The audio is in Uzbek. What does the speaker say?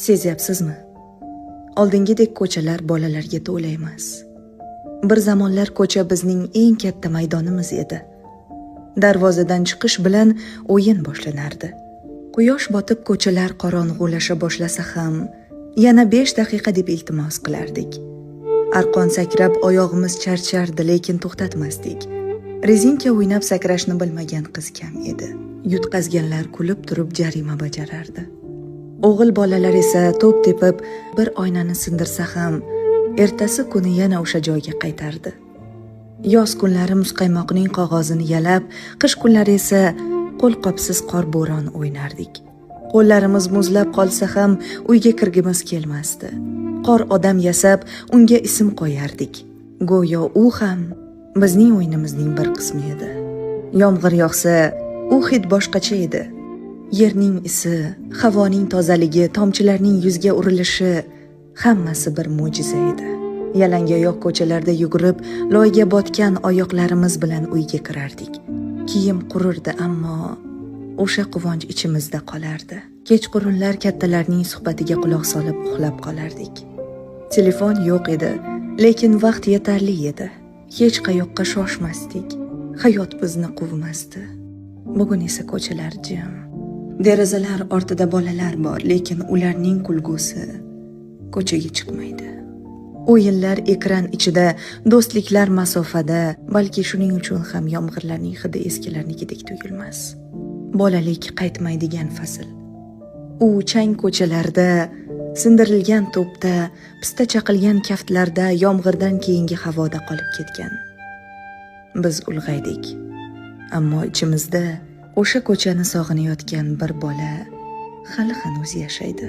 Sezyapsizmi? Oldingidek ko'chalar bolalarga to'la emas. Bir zamonlar ko'cha bizning eng katta maydonimiz edi. Darvozadan chiqish bilan o'yin boshlanardi. Quyosh botib ko'chalar qorong'ulasha boshlasa ham, yana 5 daqiqa deb iltimos qilardik. Arqon sakrab oyog'imiz charchardi, lekin to'xtatmasdik. Rezinka o'ynab sakrashni bilmagan qiz kam edi. Yutqazganlar kulib turib jarima bajarardi. O'g'il bolalar esa to'p tepib bir oynani sindirsa ham, ertasi kuni yana o'sha joyga qaytardi. Yoz kunlari muzqaymoqning qog'ozini yalab, qish kunlari esa qo'lqopsiz qor bo'ron o'ynardik. Qo'llarimiz muzlab qolsa ham uyga kirgimiz kelmasdi. Qor odam yasab, unga ism qo'yardik. Go'yo u ham bizning o'yinimizning bir qismi edi. Yomg'ir yog'sa, u hid boshqacha edi. Yerning isi, havoning tozaligi, tomchilarning yuzga urilishi hammasi bir mo'jiza edi. Yalangoyoq ko'chalarda yugurib, loyga botgan oyoqlarimiz bilan uyga kirardik. Kiyim qurirdi, ammo o'sha quvonch ichimizda qolardi. Kechqurunlar kattalarning suhbatiga quloq solib uxlab qolardik. Telefon yo'q edi, lekin vaqt yetarli edi. Hech qayoqqa shoshmasdik. Hayot bizni quvmasdi. Bugun esa ko'chalar jim. Derazalar ortida bolalar bor, lekin ularning kulgusi ko'chaga chiqmaydi. O'yinlar ekran ichida, do'stliklar masofada, balki shuning uchun ham yomg'irlarning hidi eskilarnikidek tuyulmas. Bolalik qaytmaydigan fasl. U chang ko'chalarda, sindirilgan to'pda, pista chaqilgan kaftlarda, yomg'irdan keyingi havoda qolib ketgan. Biz ulg'aydik, ammo ichimizda o'sha ko'chani sog'inayotgan bir bola hali hanuz yashaydi.